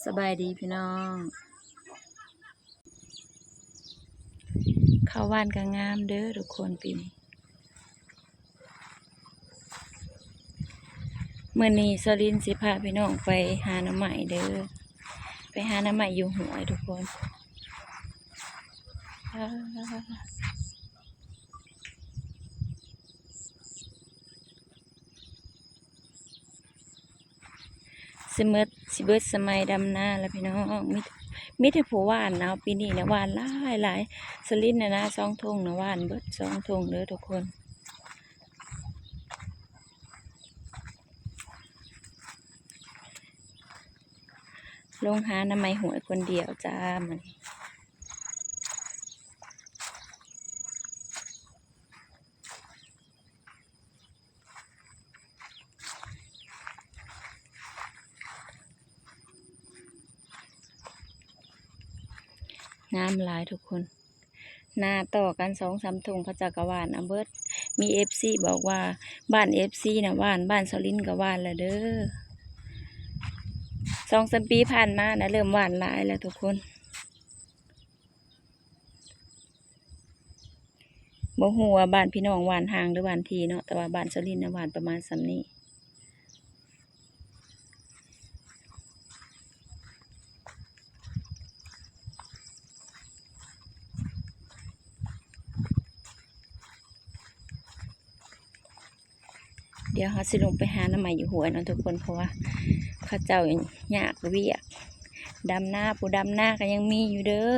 สบายดีพี่น้องข้าวหวานก็งามเด้อทุกคนปีนี้มื้อนี้สลินสิพาพี่น้องไปหาหน่อไม้เด้อไปหาหน่อไม้อยู่ห้วยทุกคนสิเบิดสมัยดำนาแล้วพี่น้องมีแต่ผู้หวานเนาะปีนี้นะหวานหลายสลินนะ2 ถุงนะหวานเบิด2 ถุงเด้อทุกคนลงหาหน่อไม้หวยคนเดียวจ้ามันงามหลายทุกคนหน้าต่อกัน2-3 ถุงเขาจะกะหวานเบิดมีFCบอกว่าบ้านFCนะหวานบ้านสลินก็หวานแล้วเด้อ2-3 ปีผ่านมานะเริ่มหวานหลายแล้วทุกคนบ่ฮู้ว่าบ้านพี่น้องหวานห่างหรือหวานทีเนาะแต่ว่าบ้านสลินนะหวานประมาณส่ำนี้เดี๋ยวเขาสิลงไปหาหน่อไม้อยู่หัวเนาะทุกคนเพราะว่าเขาเจ้ายากเวียกดำหน้าผู้ดำหน้าก็ยังมีอยู่เด้อ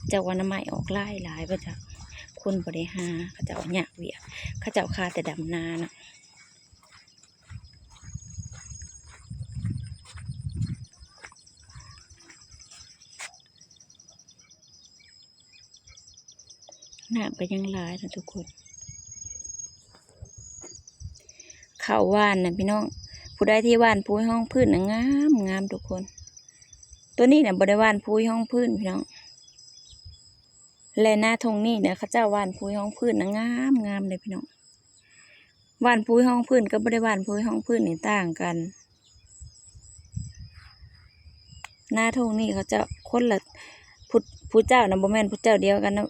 เจ้าวันหน่อไม้ออกหลายประจักคนบ่ได้หาเขาเจ้ายากเวียกเขาเจ้าคาแต่ดำหน้าเนาะน้ำก็ยังหลายนะทุกคนข้าวหวานนะพี่น้องผู้ใดที่หวานพุ้ยห้องพื้นนะงามทุกคนตัวนี้เนี่ยบริวานพุ้ยห้องพื้นพี่น้องและหน้าทงนี่เนี่ยเขาเจ้าหวานพุ้ยห้องพื้นนะงามเลยพี่น้องหวานพุ้ยห้องพื้นกับบริวานพุ้ยห้องพื้นนี่ต่างกันหน้าทงนี่เขาเจ้าคนละผู้เจ้านะบ่แม่นผู้เจ้าเดียวกันนะ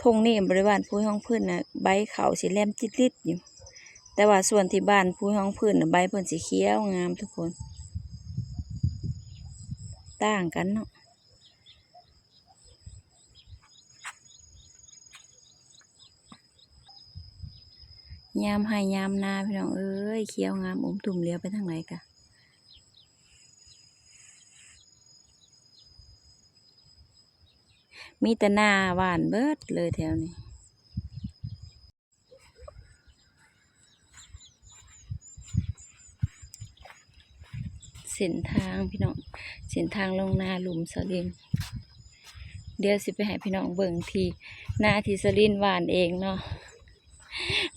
ทงนี่บริวานพุ้ยห้องพื้นนะใบเขาสีแหลมติดอยู่แต่ว่าส่วนที่บ้านพุ้ยห้องพื้นนะใบเพิ่นสีเขียวงามทุกคนต่างกันเนาะยามให้ยามนาพี่น้องเอ้ยเขียวงามตุ่มเลี้ยวไปทางไหนกะมีแต่หน้าหวานเบิดเลยแถวนี้เส้นทางพี่น้องเส้นทางลงนาหลุมสลินเดี๋ยวสิไปให้พี่น้องเบิ่งทีหน้าที่สลินหวานเองเนาะ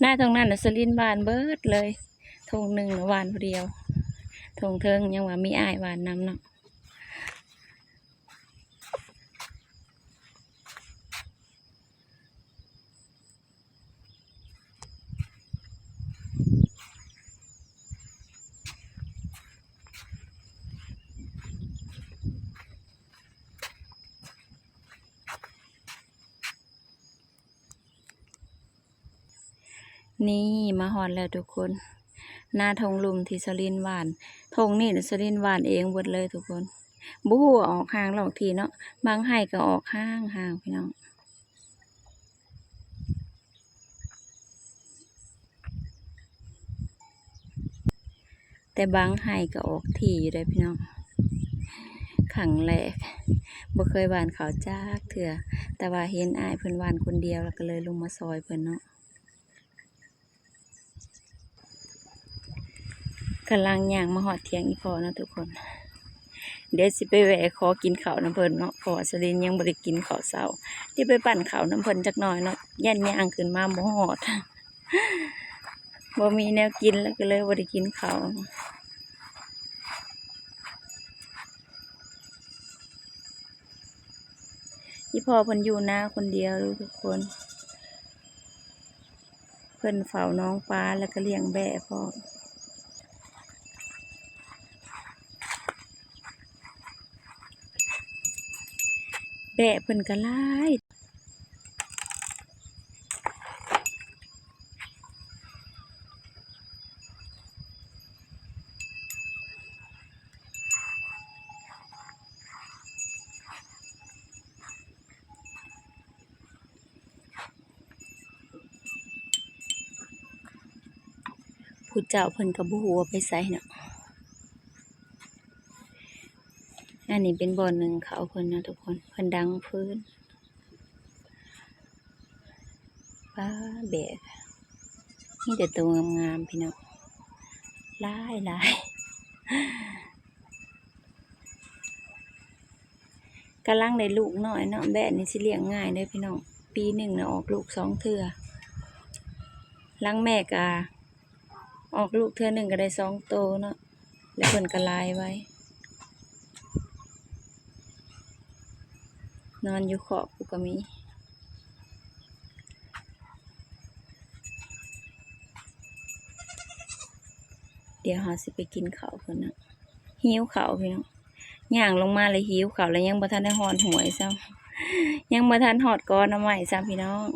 หน้าตรงนั้นน่ะสลินหวานเบิดเลยทงหนึ่งหวานคนเดียวทงเทิงยังว่ามีอ้ายหวานนำเนาะนี่มาหอนแล้วทุกคนหน้าทงลุมที่สลินหวานทงนี่สลินหวานเองหมดเลยทุกคนบู๊ออกห่างหลอกทีเนาะบางไห่ก็ออกห่างพี่น้องแต่บางไห่ก็ออกทีอยู่ได้พี่น้องขังแหลกบ่เคยหวานเขาจ้าเถื่อแต่ว่าเห็นอ้ายเพิ่นหวานคนเดียวแล้วก็เลยลงมาซอยเพิ่นเนาะกำลังย่างมาหอดเทียงอีพอนะทุกคนเดี๋ยวสิไปแวะขอกินข้าวน้ำเพิ่นเนาะเพราะว่าสลินยังบ่ได้กินข้าวเช้าที่ไปปั่นข้าวน้ำเพิ่นจักหน่อยเนาะย่างขึ้นมาบ่ฮอดบ่มีแนวกินแล้วก็เลยบ่ได้กินข้าวอีพอเพิ่นอยู่นาคนเดียวทุกคนเพิ่นเฝ้าน้องปลาแล้วก็เลี้ยงแบะพ่อ แบะเพิ่นก็หลายผู้เจ้าเพิ่นก็บ่ฮู้ว่าไปไสเนาะอันนี้เป็นบ่อหนึ่งเขาเพิ่นนะทุกคนเพิ่นดังพื้นป้าแบกนี่แต่ตัวงามๆพี่น้องหลายกำลังได้ลูกน้อยเนาะแบะนี่สิเลี้ยงง่ายเด้อพี่น้องปีหนึ่งน่ะออกลูก2 เทื่อลังแม่ก็ออกลูกเทื่อหนึ่งก็ได้2 โตเนาะแล้วเพิ่นก็ลายไว้นอนอยู่ขอบกูก็มีเดี๋ยวเราสิไปกินข้าวเพิ่นนะหิวข้าวพี่น้องย่างลงมาเลยหิวข้าวแล้วยังบ่ทันได้ฮอดหวยซ้ำยังบ่ทันฮอดกอหน่อไม้ซ้ำพี่น้อง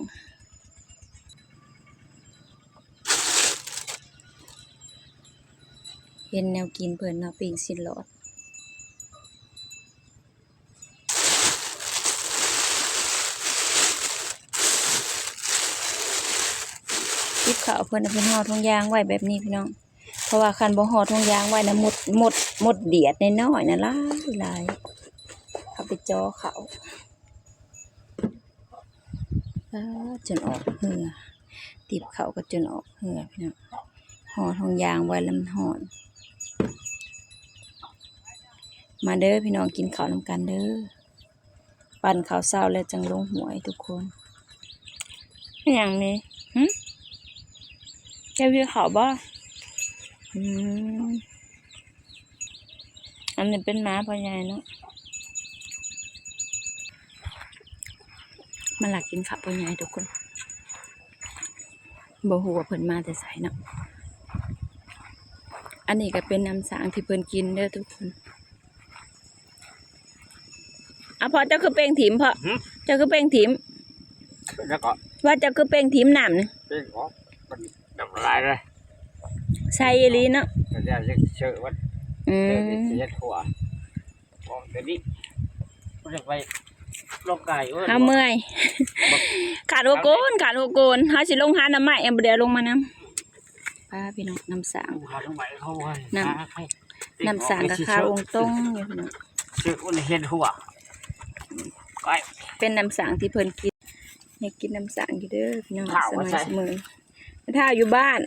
เห็นแนวกินเพิ่นเนาะปิ้งสิ้นหลอดติบข้าวเพิ่นเอาเพิ่นห่อถุงยางไว้แบบนี้พี่น้องเพราะว่าคันบ่ห่อถุงยางไว้นะหมดเดียดน้อยๆนะหลายเอาไปจ่อเขาจนออกเหงื่อติบเขาก็จนออกเหงื่อพี่น้องห่อถุงยางไว้แล้วมันห่อนมาเด้อพี่น้องกินข้าวนำกันเด้อปั่นข้าวเช้าแล้วจังลงหวยทุกคนอย่างนี้แกวิวเขาบ่อันนี้เป็นม้าพ่อใหญ่เนาะมาหลักกินข้าวพ่อใหญ่ทุกคนบ่ฮู้ว่าเพิ่นมาแต่ไสเนาะอันนี้ก็เป็นน้ำสางที่เพิ่นกินเด้อทุกคนพอเจ้าคือเป้งถิ่มพอเจ้าคือเป้งถิ่มแล้วก็ว่าเจ้าคือเป้งถิ่มน้ำนี่เป็นของมันดับลายเลยใช่อีหลีเนาะเดี๋ยวจะเชื่อว่าจะยัดหัวของเดี๋ยวนี้มันจะไปลงไก่เอาเมื่อยขาดหัวโกนหาสิลงหาน้ำไม้เดี๋ยวลงมาน้ำป้าพี่น้องน้ำสางน้ำสางกับข้าวองต้งอยู่พี่น้องเชื่อว่าเห็นหัวเป็นน้ำสางที่เพิ่นกินอยากกินน้ำสางอยู่เด้อพี่น้องสมัยเสมอถ้าอยู่บ้าน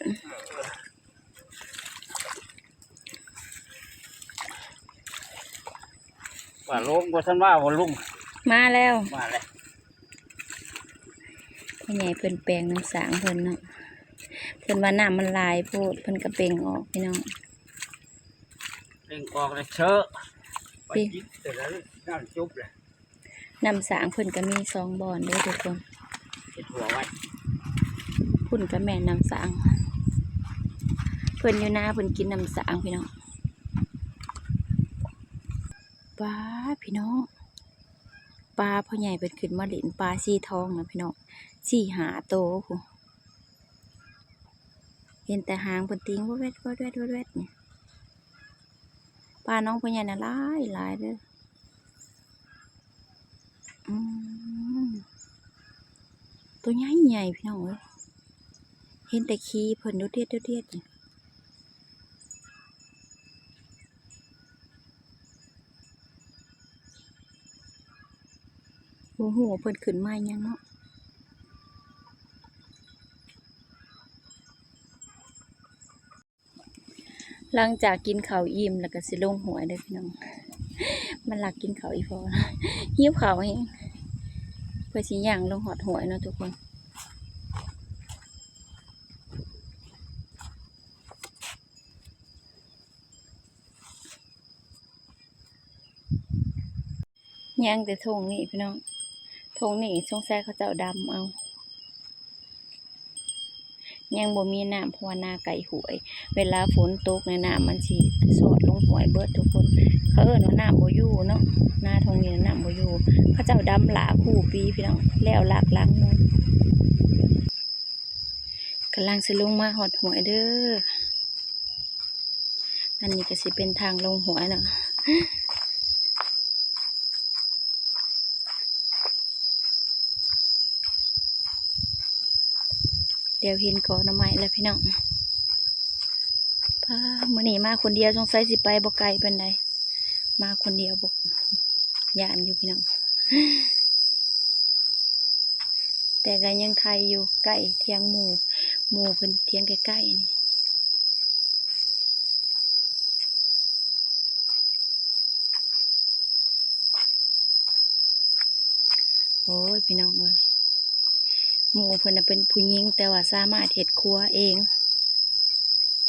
ว่าลุงว่าท่านว่าลุงมาแล้วมาเลยพ่อใหญ่เพิ่นแปลงน้ำสางเพิ่นเนาะเพิ่นว่าน้ำมันลายโพดเพิ่นกระเปงออกพี่น้องเป่งออกเลยเชื่อไปกินแต่แล้วน้ำจุ๊บเลยน้ำสางเพิ่นก็มี2 บ่อนเด้อทุกคนเก็บหัวไว้พุ่นก็แม่น้ำสางเพิ่นอยู่หน้าเพิ่นกินน้ำสางพี่น้องปลาพี่น้องปลาพ่อใหญ่เป็นขึ้นมาเล่นปลาสีทองนะพี่น้อง4-5 โตเห็นแต่หางเพิ่นติ้งแวดเนี่ยปลาน้องพ่อใหญ่น่ะหลายเด้อตัวใหญ่พี่น้องเอ้ยเห็นแต่ขี้เพิ่นเทียดนี่บ่ฮู้ว่าเพิ่นขึ้นมาหยังเนาะหลังจากกินข้าวอิ่มแล้วก็สิลงหวยเด้อพี่น้องมันหลักกินข้าวอีพอหิวข้าวเองเพื่อสิย่างลงหอดหวยเนาะทุกคนย่างแต่ทงนี่พี่น้องทงนี่สงสัยเขาเจ้าดำเอายังบ่มีน้ำเพราะว่านาไก่หวยเวลาฝนตกในน้ำมันสิสอดลงหวยเบิดทุกคน เขาเอิ้นว่าน้ำบ่อยู่เนาะหน้าทงนี้น้ำบ่อยู่เขาเจ้าดำหลาคู่ปีพี่น้องแล้วหลากหลังมูลกำลังสิลงมาหอดหัวยเด้ออันนี้ก็สิเป็นทางลงหัวยเนาะเดี๋ยวเห็นกอหน่อไม้แล้วพี่น้องป้ามื้อนี้มาคนเดียวสงสัยสิไปบ่ไกลปานใดมาคนเดียวบ่ย่านอยู่พี่น้องแต่ก็ยังใครอยู่ใกล้เทียงหมู่เพิ่นเทียงใกล้ๆนี่โอ้ยพี่น้องเอ้ยหมู่เพิ่นน่ะเป็นผู้หญิงแต่ว่าสามารถเฮ็ดครัวเอง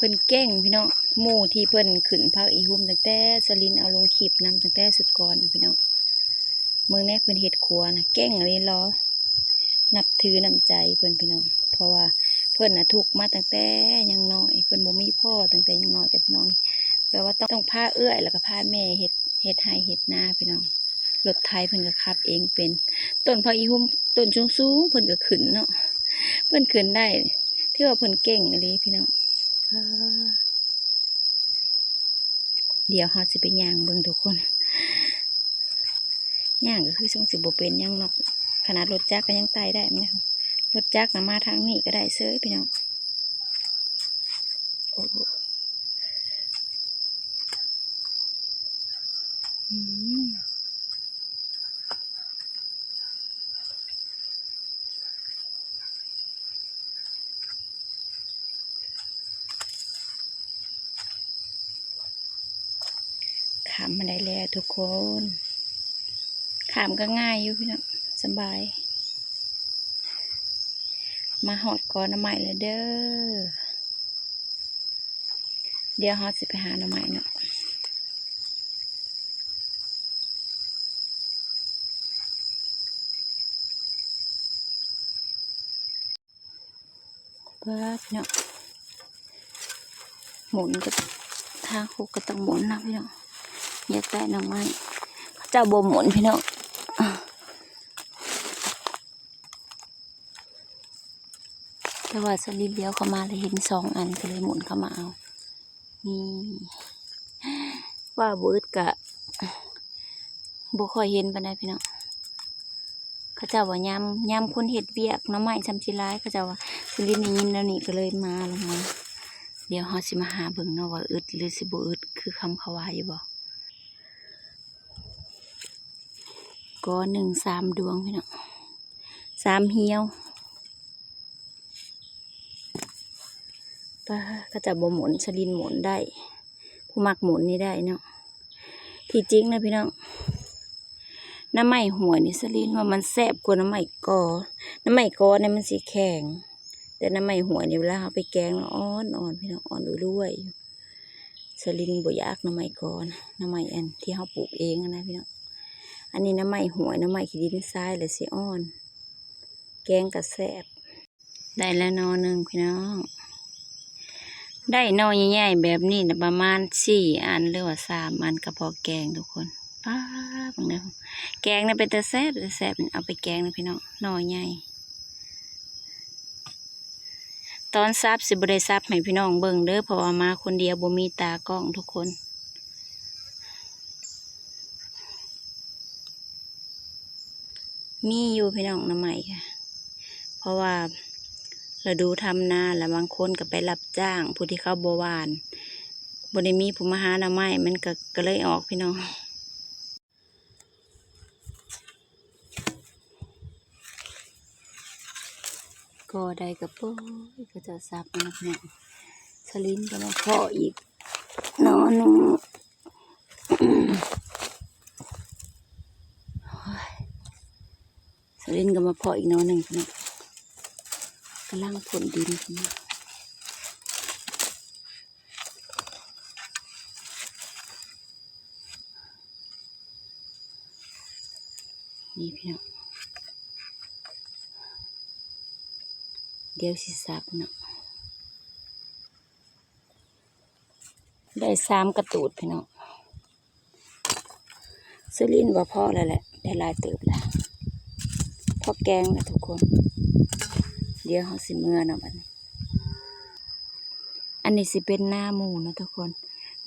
เพิ่นเก่งพี่น้องหมู่ที่เพิ่นขึ้นภาคอีหุ่มตั้งแต่สลินเอาลงคลิปนำตั้งแต่สุดก่อนนะพี่น้องเมืองแน่เพิ่นเฮ็ดครัวนะเก่งเลยรอนับถือน้ำใจเพิ่นพี่น้องเพราะว่าเพิ่นน่ะทุกข์มาตั้งแต่ยังน้อยเพิ่นบ่มีพ่อตั้งแต่ยังน้อยแต่พี่น้องแปลว่าต้องพาเอื้อยแล้วก็พาแม่เฮ็ดไร่เฮ็ดนาพี่น้องรถไถเพิ่นก็ขับเองเป็นต้นพะอีหุ่มต้นสูงๆเพิ่นก็ขึ้นเนาะเพิ่นขึ้นได้ที่ว่าเพิ่นเก่งเลยพี่น้องเดี๋ยวเฮาสิไปย่างเบิ่งทุกคนย่างก็คือทรงสิบ่เป็นย่างเนาะขนาดรถจักรก็ยังไต่ได้มั้ยรถจักรมาทางนี้ก็ได้เซ้ยพี่น้องโอ้ขามมาได้แล้วทุกคนขามก็ง่ายอยู่พี่น้องสบายมาหอดก่อนหน่อไม้เลยเด้อเดี๋ยวฮอดสิไปหาหน่อไม้เนาะป้าพี่น้องหมุนก็ทางคุกก็ต้องหมุนนะพี่น้องอยากได้หน่อไม้เจ้าโบหมุนพี่น้องแต่ว่าสลิดเลี้ยวเข้ามาเลยเห็น2 อันก็เลยหมุนเข้ามาเอานี่ว่าบืดกะบ่ค่อยเห็นปานใดพี่น้องเขาเจ้าว่ายำคนเห็ดเวียกหน่อไม้ซ้ำสิร้ายเขาเจ้าว่าสลิดนี่ยินแล้วนี่ก็เลยมาลงมาเดี๋ยวเฮาสิมาหาเบิ่งเนาะว่าอึดหรือสิบ่อึดคือคำเขาว่าอยู่บ่ก็1 3 ดวงพี่น้อง3 เหี่ยวป้าก็จะบ่หมุนสลินหมุนได้ผู้มักหมุนนี่ได้เนาะที่จริงนะพี่น้องน้ำไหม้หัวนี่สลินว่ามันแซ่บกว่าน้ำไหม้กอน้ำไหม้กอเนี่ยมันสีแข็งแต่น้ำไหม้หัวนี่เวลาเอาไปแกงอ่อนพี่น้องอ่อนรวยๆสลินบ่อยากน้ำไหม้กอนะน้ำไหม้อันที่เขาปลูกเองนะพี่น้องอันนี้น้ำไหม้หัวน้ำไหม้ขี้ดินทรายเลยสิอ่อนแกงกับแซ่บได้แล้วนอหนึ่งพี่น้องได้นอใหญ่ๆแบบนี้นะประมาณ4 อันหรือว่า3 อันก็พอแกงทุกคนป้าบังเนาะแกงนี่เป็นแต่แซ่บเอาไปแกงนะพี่น้องนอใหญ่ตอนซับสิบ่ได้ซับให้พี่น้องเบิ่งเด้อเพราะว่ามาคนเดียวบ่มีตากล้องทุกคนมีอยู่พี่น้องน้ำใหม่ค่ะเพราะว่าฤดูทำนาแล้วบางคนก็ไปรับจ้างผู้ที่เขาบ่หวานบ่ได้มีผู้มาหาหน่อไม้มันก็เลยออกพี่น้องก็ได้กับโป้ยก็จะซับนะพี่น้องสลินก็มาเพาะอีกนอหนึ่งสลินก็มาเพาะอีกนอหนึ่งพี่น้องกำลังผลดินขึ้นมานี่พี่น้องเดี๋ยวสิซับเนาะได้3 กระตูดพี่น้อง ซื้อลิ้นบ่พอแล้วแหละได้หลายเติบแล้วพอแกงนะทุกคนเดี๋ยวเขาสิเมื่อนะบัดนี้อันนี้สิเป็นหน้าหมูนะทุกคน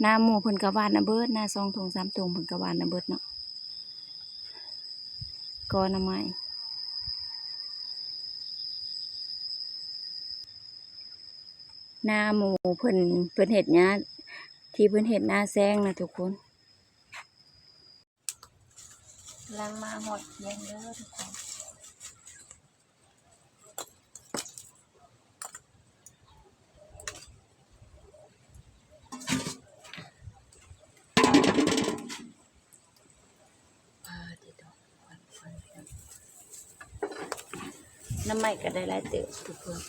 หน้าหมูเพิ่นกะหวานนะเบิดหน้า2 ถุง 3 ถุงเพิ่นกะหวานนะเบิดเนาะกอหน่อไม้หน้าหมูเพิ่นเฮ็ดหญ้าที่เพิ่นเฮ็ดหน้าแซงนะทุกคนล้างมาหอดเที่ยงเด้อทุกคนน้ำใหม่ก็ได้หลายเติบทุกคน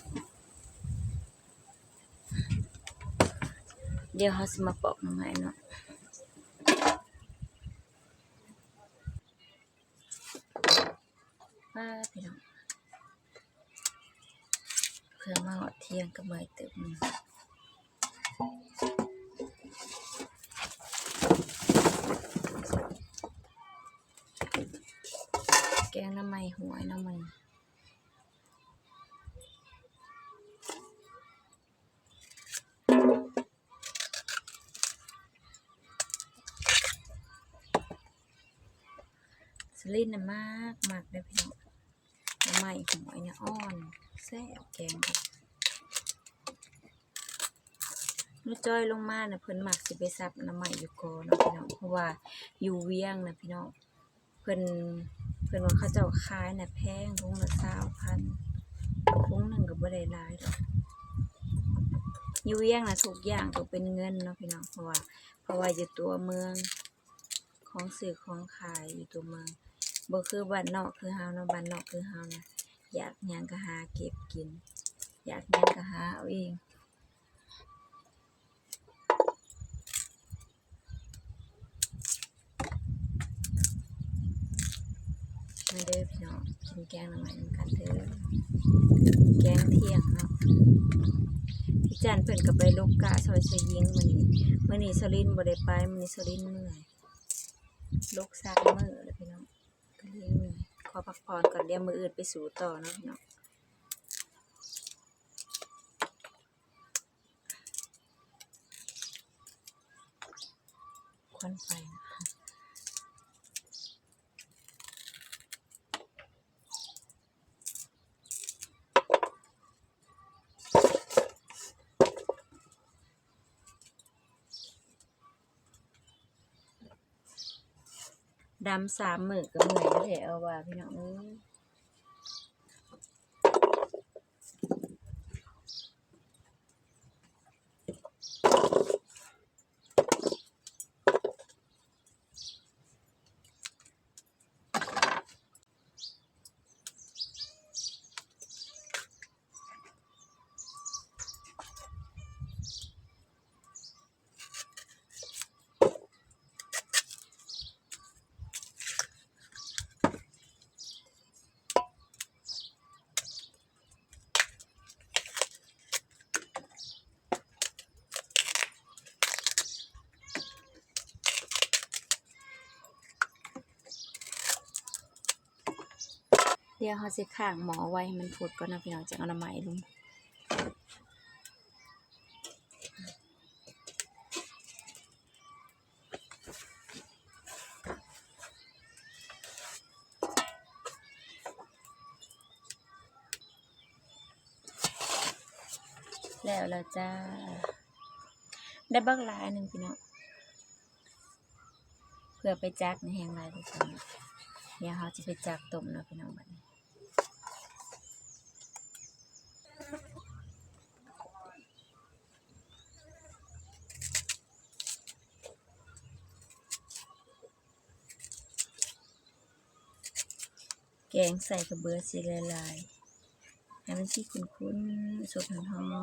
เดี๋ยวเขาสิมาปอกน้ำใหม่เนาะป้าพี่น้องเพื่อมาหอดเที่ยงก็เมื่อยเติบนึงแกงน้ำใหม่หวยน้ำมันสลิดน่ะมากเลยพี่น้องน้ำใหม่หวยเนี่ยอ่อนแซ่บแกงลูกจ้อยลงมาเนี่ยเพิ่นมักสิไปซับน้ำใหม่อยู่ก่อนเนาะพี่น้องเพราะว่าอยู่เวียงนะพี่น้องเพิ่นว่าเขาเจ้าขายน่ะแพงถุงละ20,000ถุงหนึ่งก็บ่ได้หลายดอกอยู่เวียงน่ะทุกอย่างต้องเป็นเงินเนาะพี่น้องเพราะว่าอยู่ตัวเมืองของซื้อของขายอยู่ตัวเมืองบ่คือบ้านนอกคือเฮาเนาะบ้านนอกคือเฮานะอยากหยังก็หาเก็บกินอยากหยังก็หาเอาเองมาเด้อพี่น้องกินแกงหน่อไม้นำกันเด้อแกงเที่ยงเนาะพี่จันเพิ่นก็ไปลูกกะซอยสยิงมื้อนี้สลินบ่ได้ไปมื้อนี้สลินเมื่อยลูกซักมื้อแล้วพี่น้องก็เลยเมื่อยขอพักผ่อนก่อนเดี๋ยวมื้ออื่นไปสู่ต่อเนาะพี่น้องควันไฟดำ3 มื้อก็เมื่อยแล้วแหละเอาว่าพี่น้องเอ้ยเดี๋ยวเขาสิข้างหมอไว้ให้มันพุดก่อนนะพี่น้องจะเอาน้ำใหม่ลงแล้วจ้าได้บักหลายหนึ่งพี่น้องเพื่อไปจักในแห้งลายทุกคนเดี๋ยวเขาจะไปจักต้มนะพี่น้องบัดนี้แกงใส่กระเบือสีลายๆให้มันสีคุ้นๆสดหอม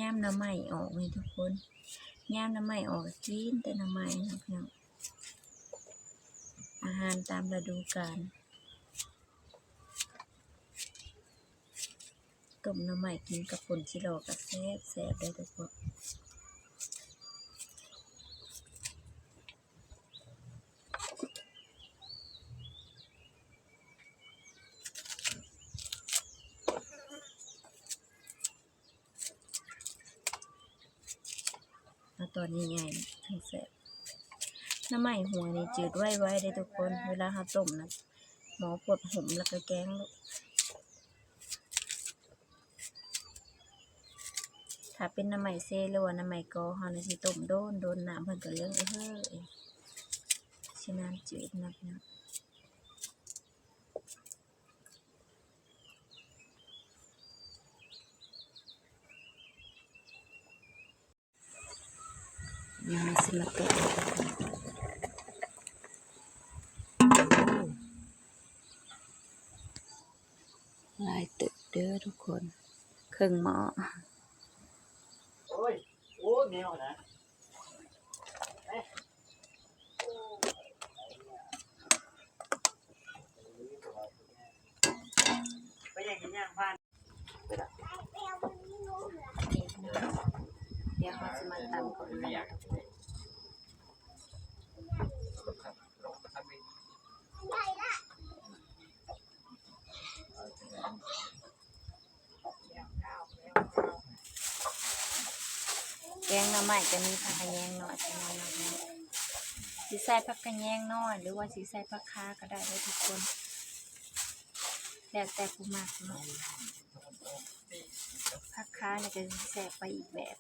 ย่ามน้ำใหม่ออกเลยทุกคนย่ามน้ำใหม่ออกกินแต่น้ำใหม่นะพี่น้องอาหารตามฤดูกาลต้มน้ำใหม่กินกับป่นชิโร่กับแซ่บแซ่บได้ทุกคนแล้วตอนนี้ใหญ่ทั้งแซ่บน้ำใหม่หัวนี่จืดไว้ได้ทุกคนเวลาเขาต้มนะหมอปวดห่มแล้วก็แกงลูกถ้าเป็นน้ำใหม่เซ่หรือว่าน้ำใหม่กอเขาในที่ต้มโดนน้ำเพิ่นก็เลี้ยงฉะนั้นจืดนักนะยังไม่สลับตัวลายตึกเด้อทุกคนเครื่องหม้อโอ้ยโอ้แมวนะไปยังกินย่างพันเดี๋ยวเขาจะมาตำก่อนนะแกงหน่อไม้จะมีผักกระแยงหน่อยใช่ไหมนะสีใส่ผักกระแยงน้อยหรือว่าสีใส่ผักคาก็ได้เลยทุกคนแล้วแต่ผู้มากเนาะผักคาเนี่ยจะแสบไปอีกแบบ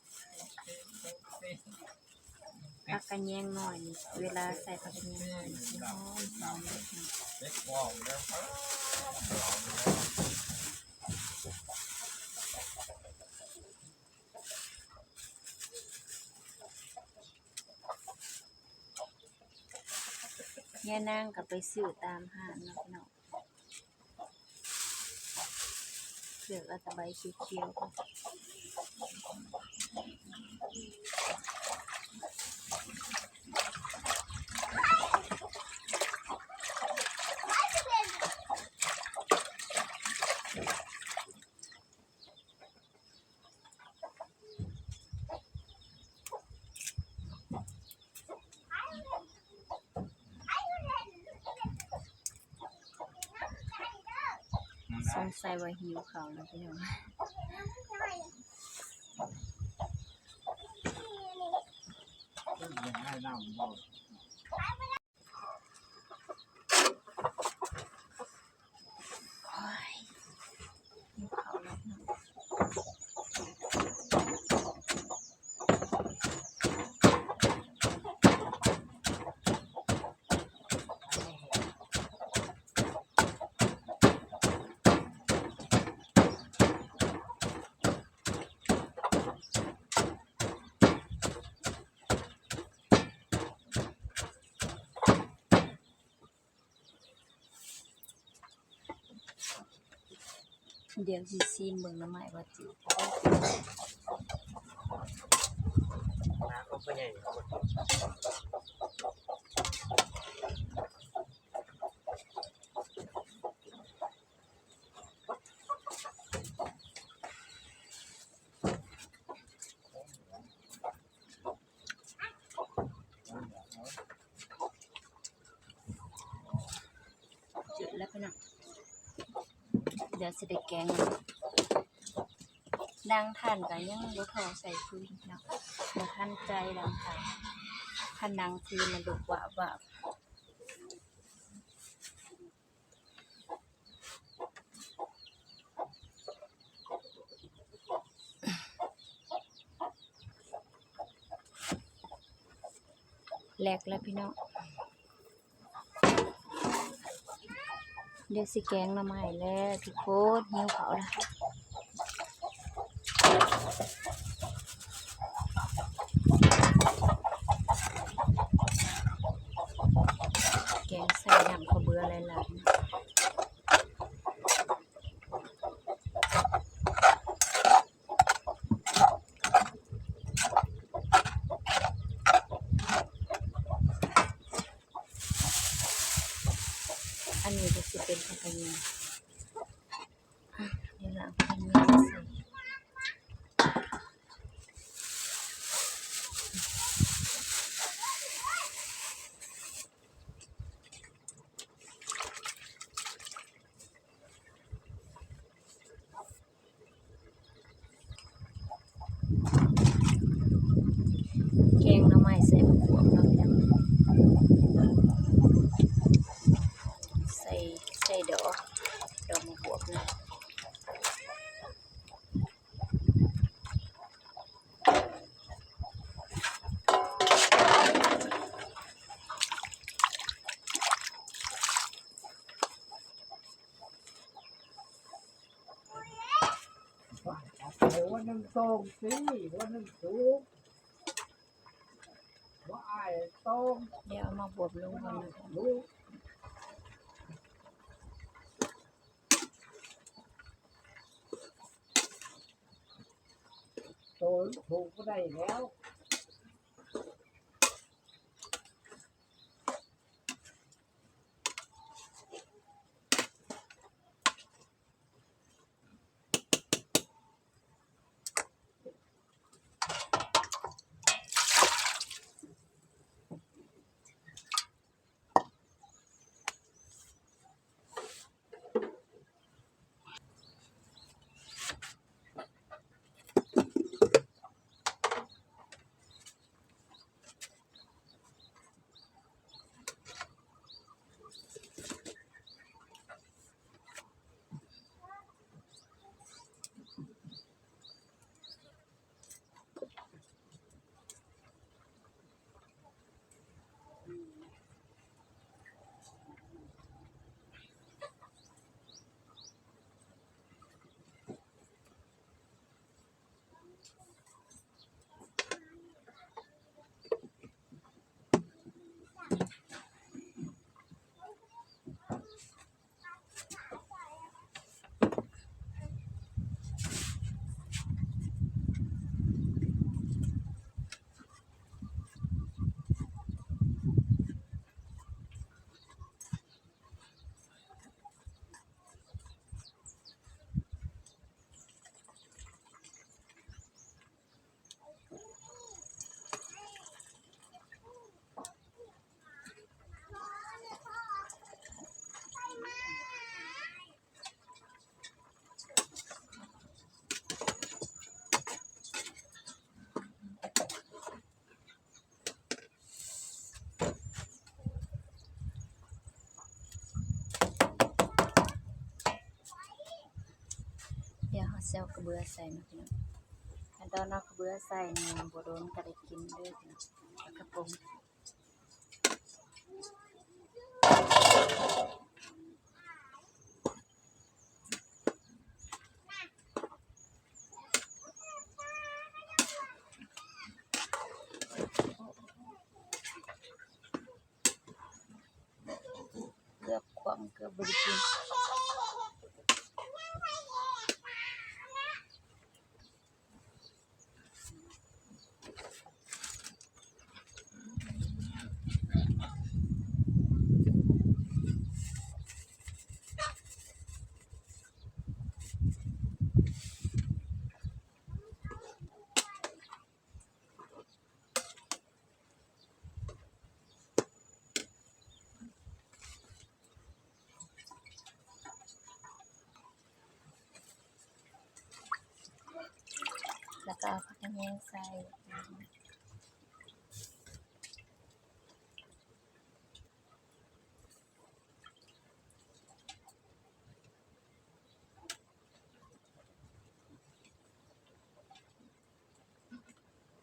ผักกระแยงน้อยนี่เวลาใส่ผักกระแยงน้อยสีหอมย่านางกับไปซื้อตามห้างเนาะเนาะเลือกเอาตะไบเขียวๆก็สงสัยว่าหิวเขาแล้วพี่น้องเดี๋ยวสิซีมเบิ่งน้ำใหม่ว่าจืดน้ำก็ไปใหญ่จืดแล้วพี่น้องเดี๋ยวสิได้แกงดังท่านก็ยังบ่ทอใส่ฟืนเนาะบ่ทันใจดังท่านท่านดังฟืนมันดุว่าแหลกแล้วพี่น้องเดี๋ยวสิแกงหน่อไม้แล้วทุกคนหิวเขาละแกงใส่น้ำข้าวเบื่อหลายๆ นึ่งสองสี่วันหนึ่งสูงว่าไอ้ตรง เดี๋ยวเอามาบวบลงก่อนนะคะ ลูกโตถูกก็ได้แล้ว เดี๋ยวเขาเซลกระเบือใส่นะพี่น้องขั้นตอนเอากระเบือใส่นี่บ่โดนก็ได้กินเด้วยพี่น้องกระปุกเกือบความเกือบบริกินแล้วก็เอาผักแยงใส่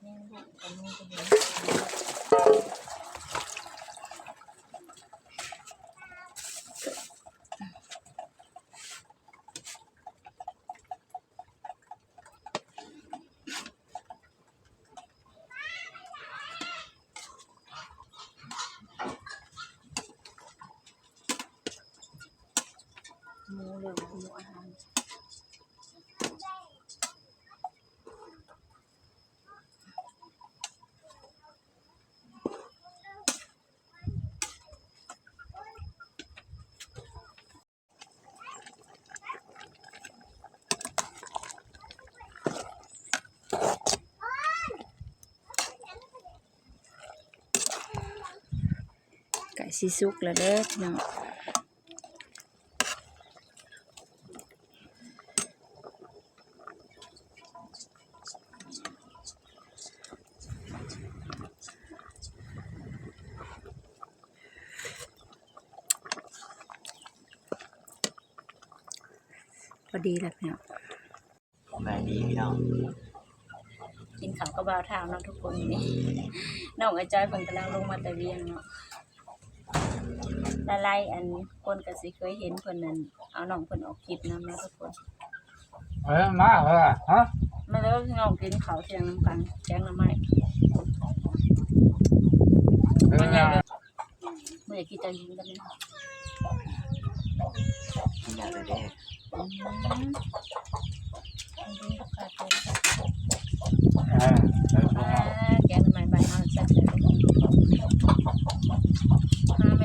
แยงบุกกับมือกับมือหมูหรือหมูอาหารไก่ซีซุกแล้วเด้อพี่น้องพอดีแล้วพี่น้อง แม่ดีพี่น้อง กินข้าวกับบ่าวเท้าเนาะทุกคนนี่น้องไอ้จ้อยเพิ่นกำลังลงมาแต่เวียงเนาะละลายอันคนก็สิเคยเห็นเพิ่นนั่นเอาน้องเพิ่นออกคลิปนำเนาะทุกคน มาเหรอฮะ ไม่ แล้วพี่น้องกินข้าวเที่ยงน้ำกันแกงหน่อไม้มันใหญ่เลยไม่อยากกินใจยิงกันเลย อยากได้เด้แกงใหม่ใบเอาแซ่บ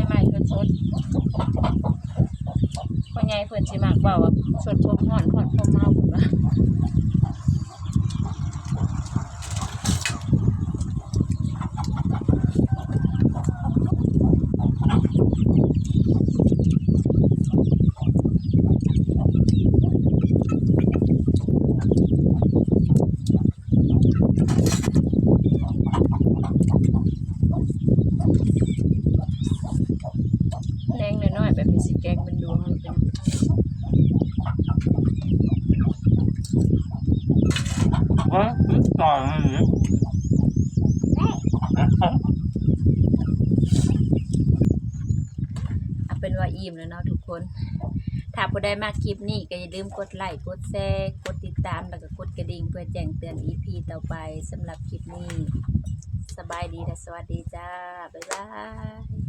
ๆใหม่ๆสดๆพ่อใหญ่เพิ่นสิมักเว้าว่าสดพมฮ้อนฮ้อนพมเมาพุ่นว่าแรงน้อยๆแบบนี้สิแกงเป็นดวงเลยเป็น ต่อนี่ เอาเป็นว่าอิ่มแล้วเนาะทุกคน ถ้าผู้ใดมาคลิปนี้ก็อย่าลืมกดไลค์กดแชร์กดติดตามแล้วก็กดกระดิ่งเพื่อแจ้งเตือน EP ต่อไปสำหรับคลิปนี้สบายดีและสวัสดีจ้า บ๊ายบาย